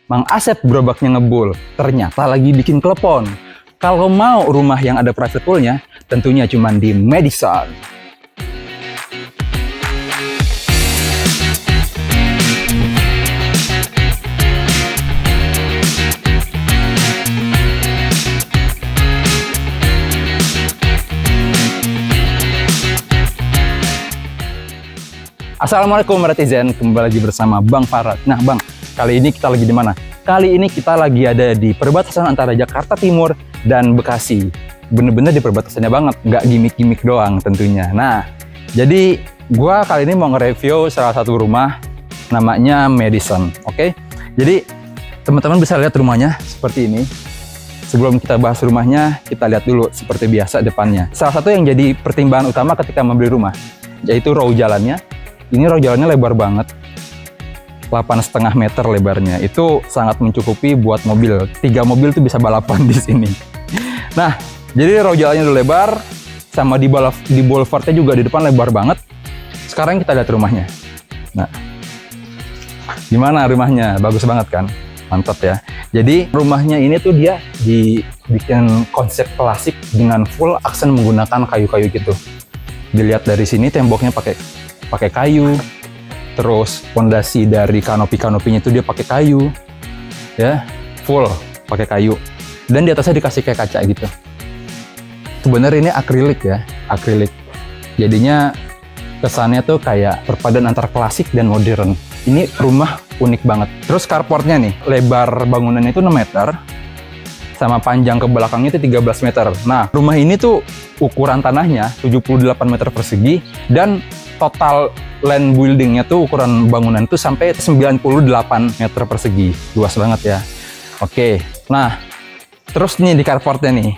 Mang Asep gerobaknya ngebul, ternyata lagi bikin klepon. Kalau mau rumah yang ada private poolnya, tentunya cuma di Madison. Assalamualaikum netizen, kembali lagi bersama Bang Farad. Nah Bang, kali ini kita lagi di mana? Kali ini kita lagi ada di perbatasan antara Jakarta Timur dan Bekasi. Bener-bener di perbatasannya banget, nggak gimmick-gimmick doang tentunya. Nah, jadi gua kali ini mau nge-review salah satu rumah namanya Madison, oke? Jadi teman-teman bisa lihat rumahnya seperti ini. Sebelum kita bahas rumahnya, kita lihat dulu seperti biasa depannya. Salah satu yang jadi pertimbangan utama ketika membeli rumah, yaitu row jalannya. Ini row jalannya lebar banget, 8,5 meter lebarnya. Itu sangat mencukupi buat mobil. 3 mobil tuh bisa balapan di sini. Nah, jadi row jalannya udah lebar, sama di boulevardnya juga di depan lebar banget. Sekarang kita lihat rumahnya. Nah, gimana rumahnya? Bagus banget kan? Mantap ya. Jadi rumahnya ini tuh dia dibikin konsep klasik dengan full aksen menggunakan kayu-kayu gitu. Dilihat dari sini temboknya pakai kayu, terus fondasi dari kanopi-kanopinya itu dia pakai kayu, ya, full pakai kayu, dan di atasnya dikasih kayak kaca gitu. Sebenarnya ini akrilik ya, akrilik. Jadinya kesannya tuh kayak perpaduan antara klasik dan modern. Ini rumah unik banget. Terus carportnya nih, lebar bangunannya itu 6 meter, sama panjang ke belakangnya itu 13 meter. Nah, rumah ini tuh ukuran tanahnya 78 meter persegi, dan total land buildingnya tuh ukuran bangunan tuh sampai 98 meter persegi. Luas banget ya. Oke, nah terus nih di carportnya nih.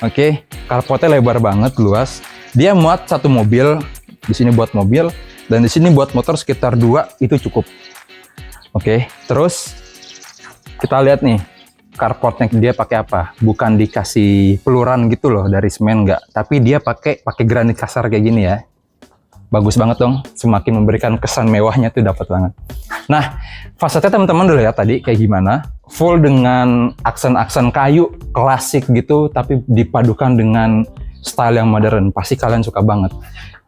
Oke, carportnya lebar banget, luas. Dia muat satu mobil, di sini buat mobil, dan di sini buat motor sekitar 2, itu cukup. Oke, terus kita lihat nih carportnya dia pakai apa? Bukan dikasih peluran gitu loh dari semen, enggak, tapi dia pakai granit kasar kayak gini ya. Bagus banget dong, semakin memberikan kesan mewahnya tuh dapat banget. Nah, fasadnya teman-teman udah lihat tadi kayak gimana, full dengan aksen-aksen kayu klasik gitu, tapi dipadukan dengan style yang modern. Pasti kalian suka banget.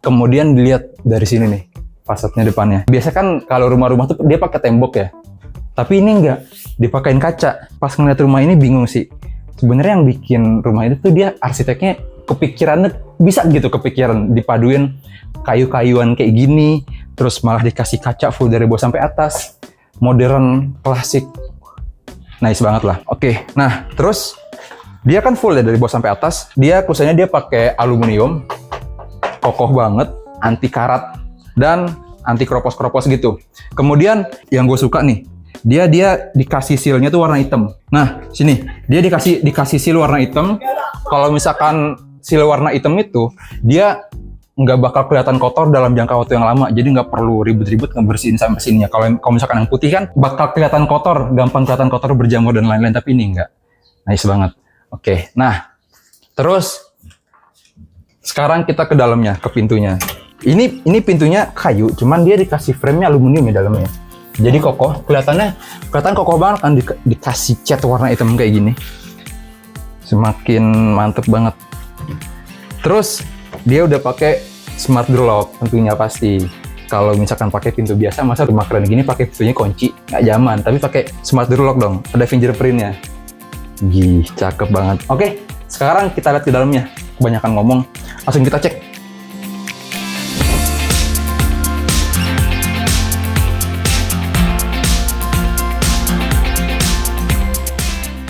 Kemudian dilihat dari sini nih, fasadnya depannya. Biasa kan kalau rumah-rumah tuh dia pakai tembok ya, tapi ini enggak, dipakein kaca. Pas ngeliat rumah ini bingung sih. Sebenarnya yang bikin rumah itu tuh dia arsiteknya kepikirannya bisa gitu, kepikiran dipaduin kayu-kayuan kayak gini, terus malah dikasih kaca full dari bawah sampai atas, modern, klasik, nice banget lah. Oke, nah terus dia kan full ya dari bawah sampai atas. Dia kusanya dia pakai aluminium, kokoh banget, anti karat dan anti kropos-kropos gitu. Kemudian yang gue suka nih, dia dikasih sealnya tuh warna hitam. Nah sini dia dikasih seal warna hitam. Kalau misalkan seal warna hitam itu dia nggak bakal kelihatan kotor dalam jangka waktu yang lama, jadi nggak perlu ribet-ribet ngebersihin sampai sininya. Kalau misalkan yang putih kan bakal kelihatan kotor, gampang kelihatan kotor, berjamur dan lain-lain, tapi ini nggak. Nice banget. Oke, nah terus sekarang kita ke dalamnya, ke pintunya. Ini pintunya kayu, cuman dia dikasih frame-nya aluminium ya dalamnya. Jadi kokoh, kelihatan kokoh banget kan, dikasih cat warna hitam kayak gini. Semakin mantep banget. Terus dia udah pakai smart door lock tentunya pasti. Kalau misalkan pakai pintu biasa, masa rumah keren gini pakai pintunya kunci, nggak zaman. Tapi pakai smart door lock dong, ada fingerprintnya. Gih, cakep banget. Oke, sekarang kita lihat ke dalamnya. Kebanyakan ngomong, langsung kita cek.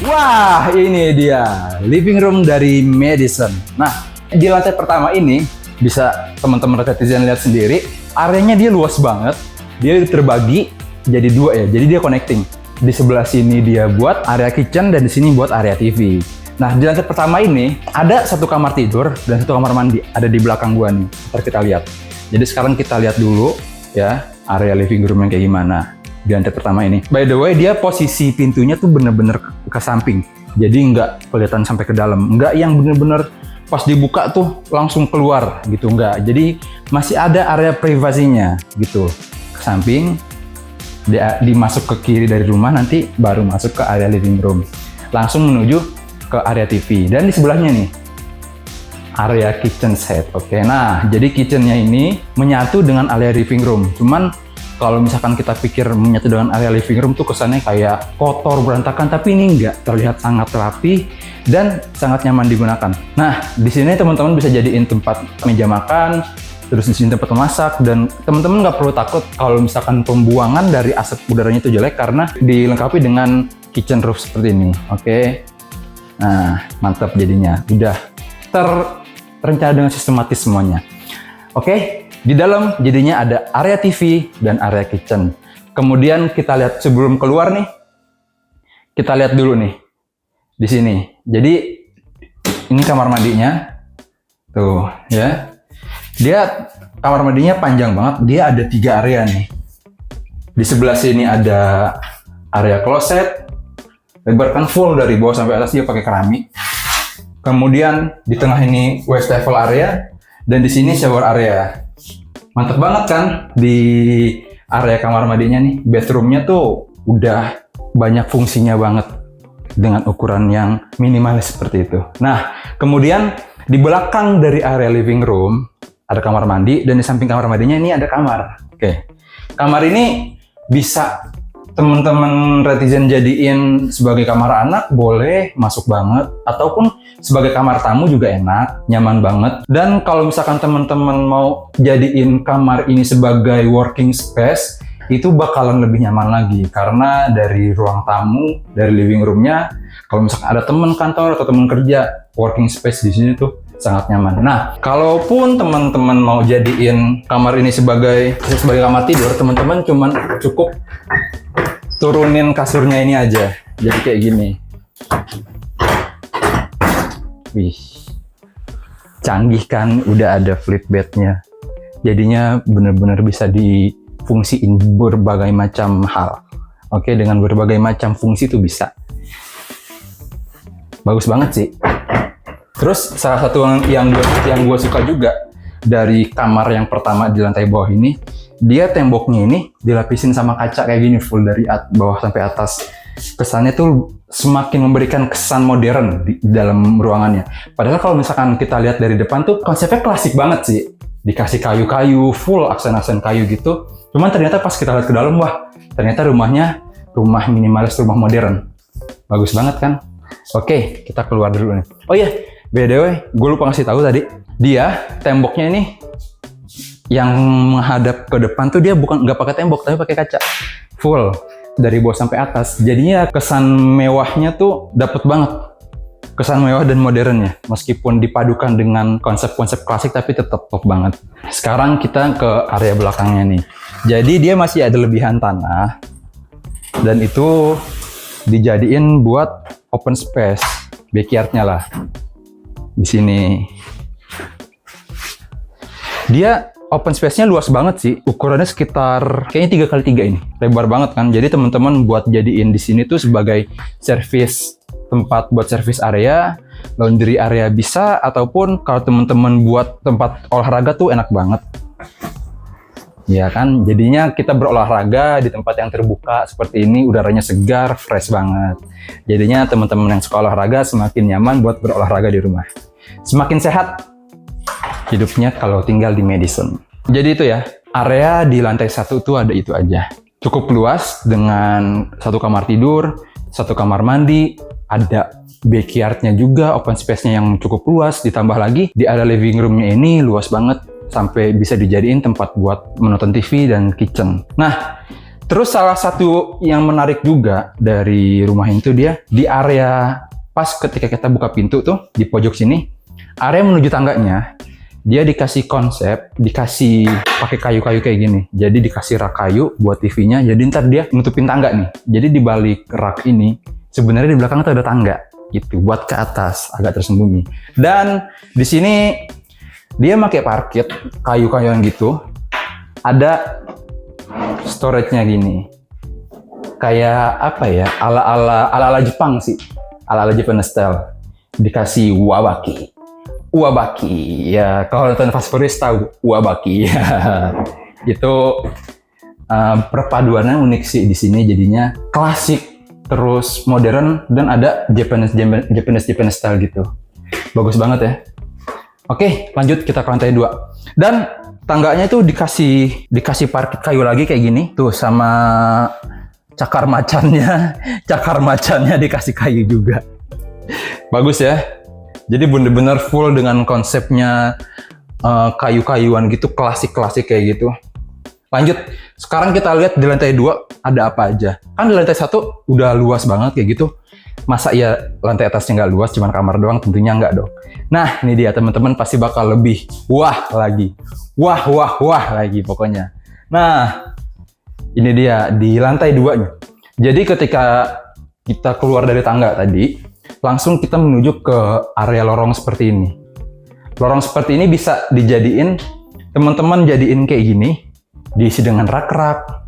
Wah, ini dia living room dari Madison. Nah, di lantai pertama ini bisa teman-teman netizen lihat sendiri, areanya dia luas banget. Dia terbagi jadi 2 ya, jadi dia connecting. Di sebelah sini dia buat area kitchen dan di sini buat area TV. Nah, di lantai pertama ini ada satu kamar tidur dan satu kamar mandi, ada di belakang gua nih. Ntar kita lihat. Jadi sekarang kita lihat dulu ya area living room yang kayak gimana di lantai pertama ini. By the way, dia posisi pintunya tuh bener-bener ke samping, jadi nggak kelihatan sampai ke dalam, nggak yang bener-bener pas dibuka tuh langsung keluar gitu, enggak. Jadi masih ada area privasinya gitu, ke samping Dia dimasuk ke kiri dari rumah, nanti baru masuk ke area living room. Langsung menuju ke area TV. Dan di sebelahnya nih, area kitchen set. Oke, nah jadi kitchennya ini menyatu dengan area living room. Cuman kalau misalkan kita pikir menyatu dengan area living room tuh kesannya kayak kotor, berantakan. Tapi ini enggak, terlihat sangat rapi dan sangat nyaman digunakan. Nah, di sini teman-teman bisa jadiin tempat meja makan, terus di sini tempat memasak, dan teman-teman nggak perlu takut kalau misalkan pembuangan dari asap udaranya itu jelek karena dilengkapi dengan kitchen roof seperti ini. Oke, nah mantap jadinya, udah terencana dengan sistematis semuanya. Oke, di dalam jadinya ada area TV dan area kitchen. Kemudian kita lihat sebelum keluar nih, kita lihat dulu nih di sini. Jadi ini kamar mandinya, tuh ya. Dia kamar mandinya panjang banget, dia ada 3 area nih. Di sebelah sini ada area kloset, lebar kan full dari bawah sampai atas, dia pakai keramik. Kemudian di tengah ini wastafel area, dan di sini shower area. Mantep banget kan di area kamar mandinya nih, bathroomnya tuh udah banyak fungsinya banget dengan ukuran yang minimalis seperti itu. Nah, kemudian di belakang dari area living room ada kamar mandi, dan di samping kamar mandinya ini ada kamar. Oke, kamar ini bisa teman-teman netizen jadiin sebagai kamar anak, boleh, masuk banget, ataupun sebagai kamar tamu juga enak, nyaman banget. Dan kalau misalkan teman-teman mau jadiin kamar ini sebagai working space, itu bakalan lebih nyaman lagi, karena dari ruang tamu, dari living roomnya, kalau misalkan ada teman kantor atau teman kerja, working space di sini tuh sangat nyaman. Nah, kalaupun teman-teman mau jadiin kamar ini sebagai kamar tidur, teman-teman cuman cukup turunin kasurnya ini aja. Jadi kayak gini. Wih, canggih kan? Udah ada flip bednya. Jadinya bener-bener bisa difungsiin berbagai macam hal. Oke, dengan berbagai macam fungsi tuh bisa. Bagus banget sih. Terus salah satu yang gue suka juga dari kamar yang pertama di lantai bawah ini, dia temboknya ini dilapisin sama kaca kayak gini full dari bawah sampai atas. Kesannya tuh semakin memberikan kesan modern di dalam ruangannya. Padahal kalau misalkan kita lihat dari depan tuh konsepnya klasik banget sih. Dikasih kayu-kayu, full aksen-aksen kayu gitu. Cuman ternyata pas kita lihat ke dalam, wah ternyata rumahnya rumah minimalis, rumah modern. Bagus banget kan? Oke, kita keluar dulu nih. Oh iya, by the way, gue lupa ngasih tahu tadi, dia temboknya ini yang menghadap ke depan tuh dia nggak pakai tembok tapi pakai kaca full dari bawah sampai atas. Jadinya kesan mewahnya tuh dapet banget, kesan mewah dan modernnya, meskipun dipadukan dengan konsep-konsep klasik tapi tetap top banget. Sekarang kita ke area belakangnya nih. Jadi dia masih ada lebihan tanah dan itu dijadiin buat open space, backyardnya lah. Di sini dia open space-nya luas banget sih, ukurannya sekitar kayaknya 3x3 ini, lebar banget kan. Jadi teman-teman buat jadiin di sini tuh sebagai service, tempat buat service area, laundry area bisa, ataupun kalau teman-teman buat tempat olahraga tuh enak banget. Ya kan, jadinya kita berolahraga di tempat yang terbuka seperti ini, udaranya segar, fresh banget. Jadinya teman-teman yang suka olahraga semakin nyaman buat berolahraga di rumah. Semakin sehat hidupnya kalau tinggal di Madison. Jadi itu ya, area di lantai 1 tuh ada itu aja. Cukup luas dengan 1 kamar tidur, 1 kamar mandi, ada backyardnya juga, open space-nya yang cukup luas, ditambah lagi di area living room-nya ini luas banget, sampai bisa dijadiin tempat buat menonton TV dan kitchen. Nah, terus salah satu yang menarik juga dari rumah itu dia di area pas ketika kita buka pintu tuh di pojok sini, area menuju tangganya dia dikasih konsep, dikasih pakai kayu-kayu kayak gini. Jadi dikasih rak kayu buat TV-nya. Jadi ntar dia nutupin tangga nih. Jadi di balik rak ini sebenarnya di belakang tuh ada tangga gitu buat ke atas, agak tersembunyi. Dan di sini dia pakai parket kayu-kayuan gitu. Ada storage-nya gini. Kayak apa ya? Ala-ala Jepang sih. Ala-ala Japan style. Dikasih uwabaki. Uwabaki. Ya, kalau nonton Fast Furious tahu uwabaki. Itu perpaduannya unik sih di sini, jadinya klasik terus modern dan ada Japanese style gitu. Bagus banget ya. Oke, lanjut kita ke lantai 2. Dan tangganya itu dikasih parket kayu lagi kayak gini tuh, sama cakar macannya dikasih kayu juga. Bagus ya. Jadi bener-bener full dengan konsepnya kayu-kayuan gitu, klasik-klasik kayak gitu. Lanjut, sekarang kita lihat di lantai 2 ada apa aja. Kan di lantai 1 udah luas banget kayak gitu. Masa ya lantai atasnya nggak luas, cuman kamar doang? Tentunya nggak dong. Nah, ini dia teman-teman, pasti bakal lebih wah lagi. Wah lagi pokoknya. Nah, ini dia di lantai 2-nya. Jadi ketika kita keluar dari tangga tadi, langsung kita menuju ke area lorong seperti ini. Lorong seperti ini bisa dijadiin, teman-teman jadiin kayak gini, diisi dengan rak-rak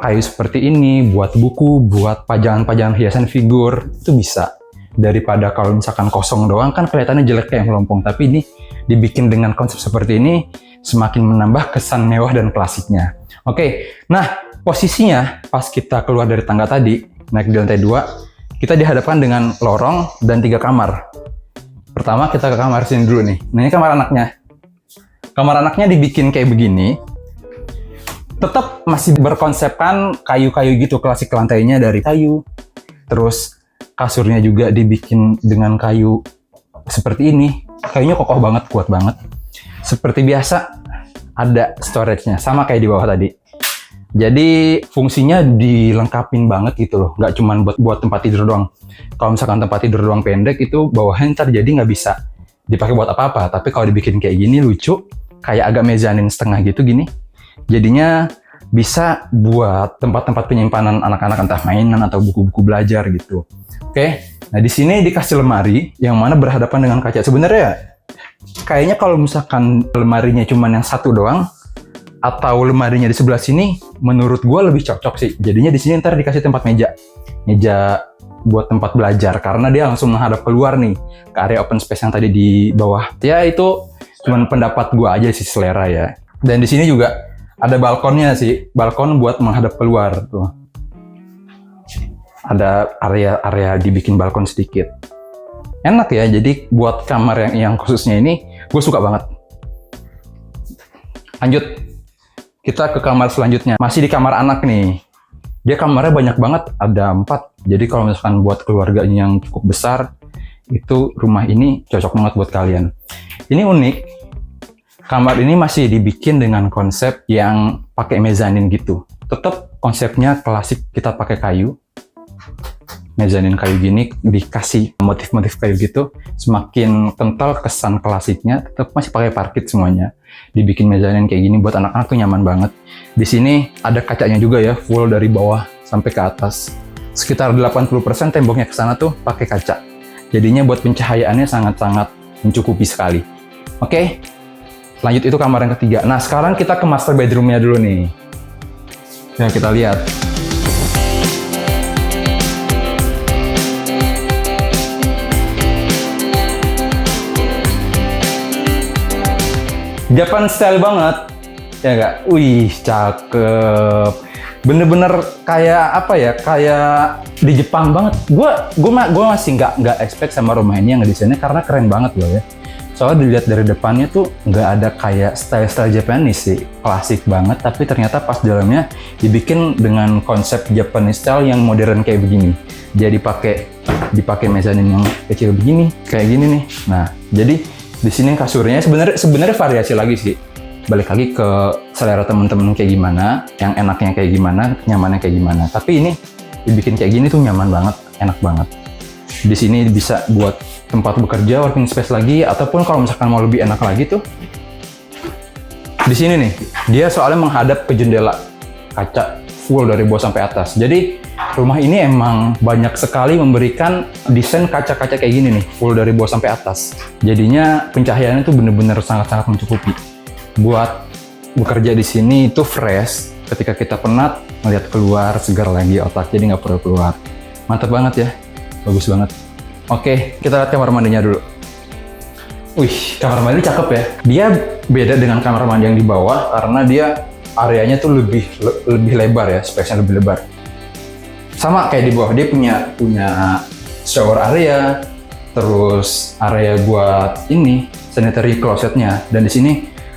kayu seperti ini, buat buku, buat pajangan-pajangan hiasan figur, itu bisa. Daripada kalau misalkan kosong doang kan kelihatannya jelek kayak melompong, tapi ini dibikin dengan konsep seperti ini, semakin menambah kesan mewah dan klasiknya. Oke, nah posisinya pas kita keluar dari tangga tadi, naik di lantai 2, kita dihadapkan dengan lorong dan 3 kamar. Pertama kita ke kamar sini dulu nih. Nah, ini kamar anaknya. Kamar anaknya dibikin kayak begini. Tetap masih berkonsepkan kayu-kayu gitu, klasik, lantainya dari kayu. Terus kasurnya juga dibikin dengan kayu seperti ini. Kayunya kokoh banget, kuat banget. Seperti biasa ada storage-nya, sama kayak di bawah tadi. Jadi fungsinya dilengkapin banget gitu loh, nggak cuma buat tempat tidur doang. Kalau misalkan tempat tidur doang pendek, itu bawahnya ntar jadi nggak bisa dipakai buat apa-apa. Tapi kalau dibikin kayak gini lucu, kayak agak mezanin setengah gitu gini. Jadinya bisa buat tempat-tempat penyimpanan anak-anak, entah mainan atau buku-buku belajar gitu. Oke, nah di sini dikasih lemari yang mana berhadapan dengan kaca. Sebenarnya kayaknya kalau misalkan lemarinya cuma yang satu doang, atau lemarinya di sebelah sini, menurut gue lebih cocok sih. Jadinya di sini ntar dikasih tempat meja buat tempat belajar, karena dia langsung menghadap keluar nih ke area open space yang tadi di bawah. Ya itu cuman pendapat gue aja sih, selera ya. Dan di sini juga ada balkonnya sih, balkon buat menghadap keluar tuh. Ada area dibikin balkon sedikit. Enak ya, jadi buat kamar yang khususnya ini gue suka banget. Lanjut. Kita ke kamar selanjutnya. Masih di kamar anak nih. Dia kamarnya banyak banget, ada 4. Jadi kalau misalkan buat keluarganya yang cukup besar, itu rumah ini cocok banget buat kalian. Ini unik. Kamar ini masih dibikin dengan konsep yang pakai mezanin gitu. Tetap konsepnya klasik, kita pakai kayu. Mezanin kayu gini, dikasih motif-motif kayu gitu, semakin kental kesan klasiknya. Tetap masih pakai parket semuanya, dibikin mezanin kayak gini buat anak-anak tuh nyaman banget. Di sini ada kacanya juga ya, full dari bawah sampai ke atas. Sekitar 80% temboknya ke sana tuh pakai kaca. Jadinya buat pencahayaannya sangat-sangat mencukupi sekali. Oke, lanjut itu kamar yang ketiga. Nah, sekarang kita ke master bedroomnya dulu nih. Ya, kita lihat. Japan style banget, ya nggak? Wih, cakep. Bener-bener kayak apa ya? Kayak di Jepang banget. Gue masih nggak expect sama rumah ini yang ngedesainnya, karena keren banget loh ya. Soalnya dilihat dari depannya tuh nggak ada kayak style-style Japanese sih, klasik banget. Tapi ternyata pas dalamnya dibikin dengan konsep Japanese style yang modern kayak begini. Jadi dipakai mezanin yang kecil begini, kayak gini nih. Nah, jadi di sini kasurnya sebenarnya variasi lagi sih. Balik lagi ke selera temen-temen kayak gimana, yang enaknya kayak gimana, nyamannya kayak gimana. Tapi ini dibikin kayak gini tuh nyaman banget, enak banget. Di sini bisa buat tempat bekerja, working space lagi, ataupun kalau misalkan mau lebih enak lagi tuh, di sini nih, dia soalnya menghadap ke jendela kaca full dari bawah sampai atas. Jadi rumah ini emang banyak sekali memberikan desain kaca-kaca kayak gini nih, full dari bawah sampai atas. Jadinya pencahayaannya tuh bener-bener sangat-sangat mencukupi. Buat bekerja di sini itu fresh. Ketika kita penat, melihat keluar, segar lagi otak, jadi nggak perlu keluar. Mantap banget ya, bagus banget. Oke, kita lihat kamar mandinya dulu. Wih, kamar mandi cakep ya. Dia beda dengan kamar mandi yang di bawah karena dia areanya tuh lebih lebar ya, space-nya lebih lebar. Sama kayak di bawah, dia punya shower area, terus area buat ini sanitary closet-nya, dan di sini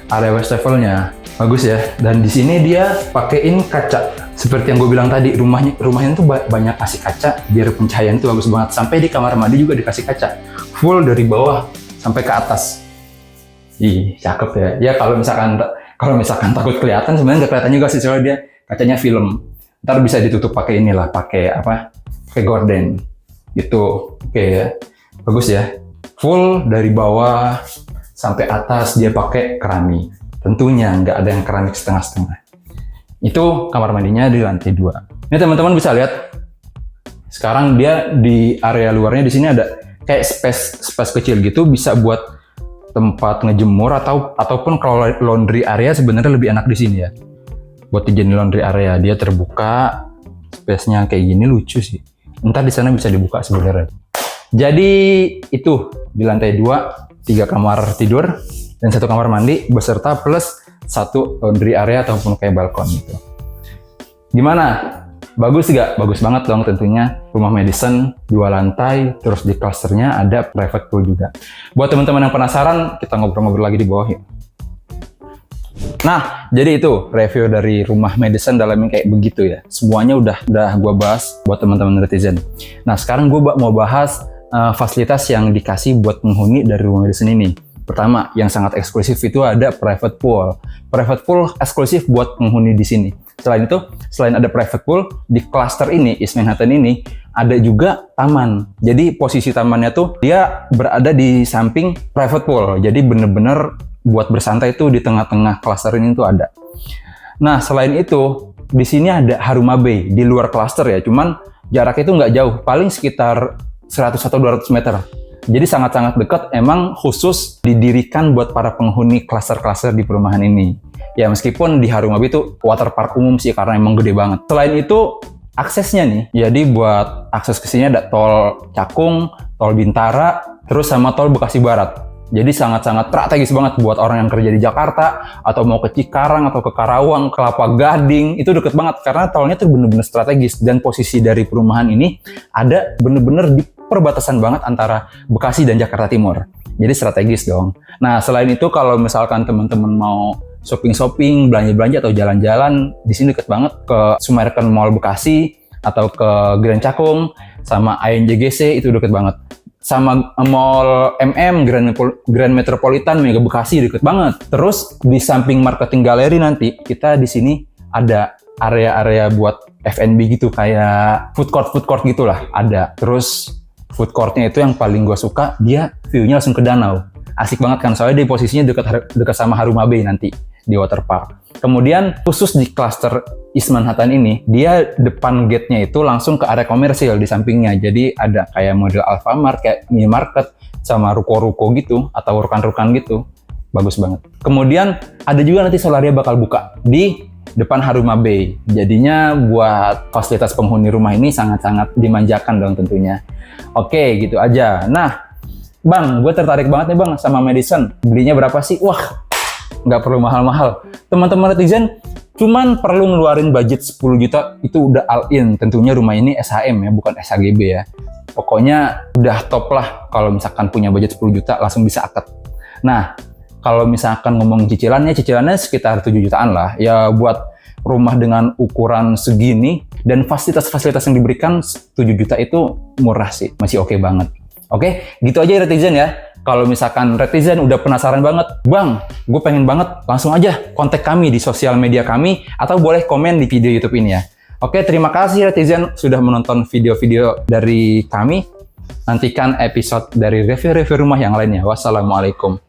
area wastafel-nya bagus ya. Dan di sini dia pakein kaca. Seperti yang gue bilang tadi, rumahnya tuh banyak kasih kaca biar pencahayaan tuh bagus banget. Sampai di kamar mandi juga dikasih kaca, full dari bawah sampai ke atas. Ih, cakep ya. Ya kalau misalkan takut kelihatan, sebenarnya nggak kelihatan juga sih, soalnya dia kacanya film. Ntar bisa ditutup pakai inilah, pakai gorden gitu. Oke ya, bagus ya. Full dari bawah sampai atas dia pakai keramik. Tentunya nggak ada yang keramik setengah-setengah. Itu kamar mandinya di lantai 2. Ini teman-teman bisa lihat. Sekarang dia di area luarnya di sini ada kayak space kecil gitu, bisa buat tempat ngejemur ataupun kalau laundry area sebenarnya lebih enak di sini ya. Buat dijadiin laundry area, dia terbuka, space-nya kayak gini, lucu sih. Ntar di sana bisa dibuka sebenarnya. Jadi itu di lantai 2, 3 kamar tidur dan 1 kamar mandi beserta plus 1 laundry area ataupun kayak balkon gitu. Gimana? Bagus nggak? Bagus banget dong tentunya. Rumah Madison 2 lantai, terus di clusternya ada private pool juga. Buat teman-teman yang penasaran, kita ngobrol-ngobrol lagi di bawah yuk. Nah, jadi itu review dari rumah Madison dalamnya kayak begitu ya. Semuanya udah gue bahas buat teman-teman netizen. Nah, sekarang gue mau bahas fasilitas yang dikasih buat penghuni dari rumah Madison ini. Pertama, yang sangat eksklusif itu ada private pool. Private pool eksklusif buat penghuni di sini. Selain itu, selain ada private pool, di cluster ini, East Manhattan ini, ada juga taman. Jadi posisi tamannya tuh dia berada di samping private pool. Jadi bener-bener buat bersantai tuh di tengah-tengah cluster ini tuh ada. Nah, selain itu, di sini ada Haruma Bay di luar cluster ya. Cuman jaraknya itu nggak jauh, paling sekitar 100 atau 200 meter. Jadi sangat-sangat dekat, emang khusus didirikan buat para penghuni klaster-klaster di perumahan ini. Ya meskipun di Haruma Bay itu water park umum sih karena emang gede banget. Selain itu aksesnya nih, jadi buat akses ke sini ada tol Cakung, tol Bintara, terus sama tol Bekasi Barat. Jadi sangat-sangat strategis banget buat orang yang kerja di Jakarta atau mau ke Cikarang atau ke Karawang, Kelapa Gading, itu deket banget karena tolnya tuh bener-bener strategis. Dan posisi dari perumahan ini ada bener-bener di perbatasan banget antara Bekasi dan Jakarta Timur. Jadi strategis dong. Nah, selain itu kalau misalkan teman-teman mau shopping-shopping, belanja-belanja atau jalan-jalan, di sini deket banget ke Sumarekon Mall Bekasi atau ke Grand Cakung sama INJGC, itu deket banget. Sama Mall Grand Metropolitan Mega Bekasi deket banget. Terus di samping marketing galeri nanti kita di sini ada area-area buat F&B gitu, kayak food court gitulah ada. Terus food courtnya itu yang paling gue suka, dia view-nya langsung ke danau. Asik banget kan, soalnya dia posisinya dekat sama Haruma Bay nanti di water park. Kemudian khusus di cluster East Manhattan ini, dia depan gate-nya itu langsung ke area komersil di sampingnya. Jadi ada kayak model Alfamart, kayak minimarket, sama ruko-ruko gitu, atau rukan-rukan gitu. Bagus banget. Kemudian ada juga nanti Solaria bakal buka di depan Haruma Bay. Jadinya buat fasilitas penghuni rumah ini sangat-sangat dimanjakan dong tentunya. Oke, gitu aja. Nah, Bang, gue tertarik banget nih Bang sama Madison. Belinya berapa sih? Wah, nggak perlu mahal-mahal. Teman-teman netizen, cuman perlu ngeluarin budget 10 juta, itu udah all in. Tentunya rumah ini SHM ya, bukan SHGB ya. Pokoknya udah top lah kalau misalkan punya budget 10 juta langsung bisa akad. Nah, kalau misalkan ngomong cicilannya sekitar 7 jutaan lah. Ya buat rumah dengan ukuran segini dan fasilitas-fasilitas yang diberikan 7 juta itu murah sih. Masih oke banget. Oke, gitu aja netizen ya. Kalau misalkan netizen udah penasaran banget, Bang, gue pengen banget, langsung aja kontak kami di sosial media kami atau boleh komen di video YouTube ini ya. Oke, terima kasih netizen sudah menonton video-video dari kami. Nantikan episode dari review-review rumah yang lainnya. Wassalamualaikum.